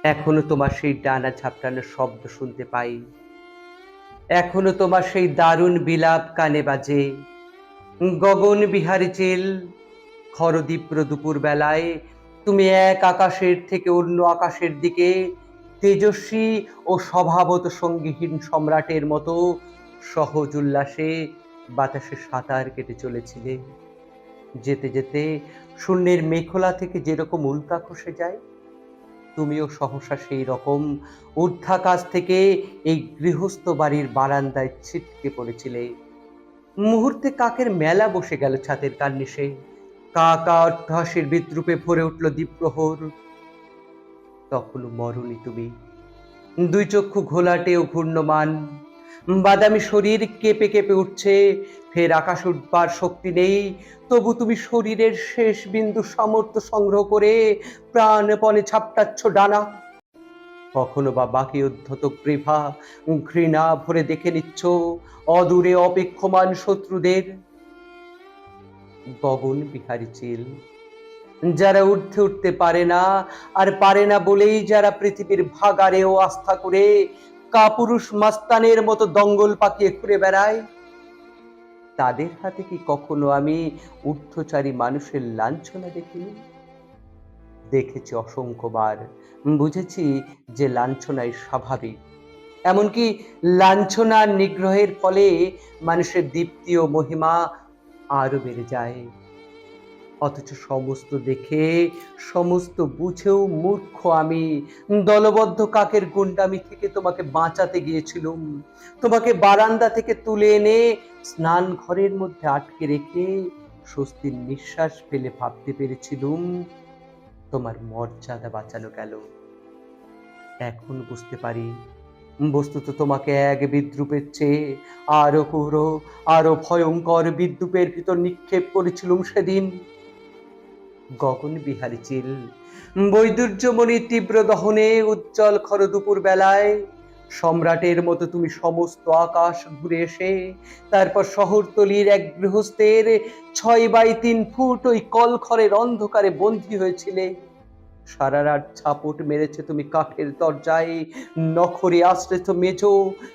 এখনো তোমার সেই ডানা ঝাপটানোর শব্দ শুনতে পাই, এখনো তোমার সেই দারুণ বিলাপ কানে বাজে। গগন বিহারী চিল, খরদীপ্র দুপুর বেলায় তুমি এক আকাশের থেকে অন্য আকাশের দিকে তেজস্বী ও স্বভাবত সঙ্গীহীন সম্রাটের মতো সহজ উল্লাসে বাতাসে সাঁতার কেটে চলেছিলে। যেতে যেতে শূন্যের মেখলা থেকে যেরকম উল্কা খসে যায়, তুমিও সহসা সেই রকম ঊর্ধ্বাকাশ থেকে এই গৃহস্থ বাড়ির বারান্দায় ছিটকে পড়েছিলে। মুহূর্তে কাকের মেলা বসে গেল ছাতের কার্নিশে। কা কা অট্টহাসির বিদ্রুপে ভরে উঠল দ্বীপ্রহর। তখনও মরনি তুমি, দুই চক্ষু ঘোলাটে ও ঘূর্ণমান, বাদামি শরীর কেঁপে কেঁপে উঠছে। ফের আকাশ উঠবার শক্তি নেই, তবু তুমি শরীরের শেষ বিন্দু সামর্থ্য সংগ্রহ করে প্রাণপণে ছাপটাচ্ছ ডানা। কখনো বা বাকি উদ্ধত গ্রীভা ঘৃণা ভরে দেখে নিচ্ছ অদূরে অপেক্ষমান শত্রুদের। গগন বিহারী চিল, যারা উঠতে উঠতে পারে না, আর পারে না বলেই যারা পৃথিবীর ভাগাড়েও আস্থা করে কাপুরুষ মাস্তানের মতো দঙ্গল পাকিয়ে ঘুরে বেড়ায়, তাদের হাতে কি কখনো আমি ঊর্ধ্বচারী মানুষের লাঞ্ছনা দেখিনি? দেখেছি অসংখ্যবার, বুঝেছি যে লাঞ্ছনাই স্বাভাবিক। এমনকি লাঞ্ছনার নিগ্রহের ফলে মানুষের দীপ্তি ও মহিমা আরো বেড়ে যায়। অথচ সমস্ত দেখে, সমস্ত বুঝেও মূর্খ আমি দলবদ্ধ কাকের গুন্ডামি থেকে তোমাকে বাঁচাতে গিয়েছিলুম। তোমাকে বারান্দা থেকে তুলে এনে স্নান ঘরের মধ্যে আটকে রেখে স্বস্তির নিঃশ্বাস ফেলে ভাবতে পেরেছিলুম তোমার মর্যাদা বাঁচানো গেল। এখন বুঝতে পারি, বস্তুত তোমাকে এক বিদ্রুপের চেয়ে আরো ক্রূর, আরো ভয়ঙ্কর বিদ্রুপের ভিতর নিক্ষেপ করেছিলুম সেদিন। গগন বিহারী চিল, বৈদুর্যমণি তীব্র দহনে উজ্জ্বল খর দুপুর বেলায় সম্রাটের মতো তুমি সমস্ত আকাশ ঘুরে এসে তারপর শহরতলির এক গৃহস্থের 6x3 ফুট ওই কলখরের অন্ধকারে বন্দী হয়েছিলে। সারা রাত ঝাপট মেরেছে তুমি কাঠের দরজায়, নখরে আশ্রিত মেঝো।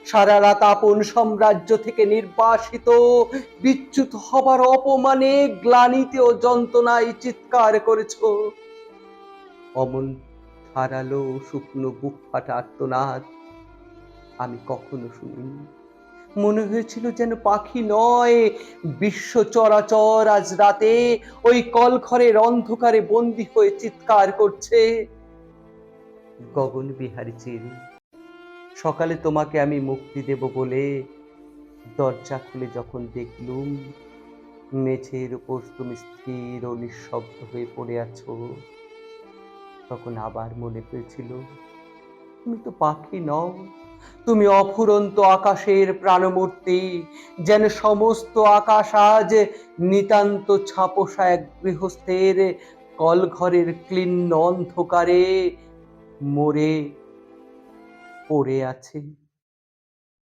সারা রাত আপন সাম্রাজ্য থেকে নির্বাসিত, বিচ্যুত হবার অপমানে, গ্লানিতে ও যন্ত্রণায় চিৎকার করেছ। অমন ধারালো শুকনো বুক ফাটা আর্তনাদ আমি কখনো শুনিনি। মনে হয়েছিল যেন পাখি নয়, বিশ্ব চরাচর আজ রাতে ওই কলঘরের অন্ধকারে বন্দী হয়ে চিৎকার করছে। গগন বিহারী চিল, সকালে তোমাকে আমি মুক্তি দেব বলে দরজা খুলে যখন দেখলুম মেঝের উপর তুমি স্থির ও নিঃশব্দ হয়ে পড়ে আছো, তখন আবার মনে হয়েছিল তুমি তো পাখি নও, তুমি অফুরন্ত আকাশের প্রাণমূর্তি। যেন সমস্ত আকাশ আজ নিতান্ত ছাপোষা এক গৃহস্থের কলঘরের ক্লিন্ন অন্ধকারে মরে পড়ে আছে।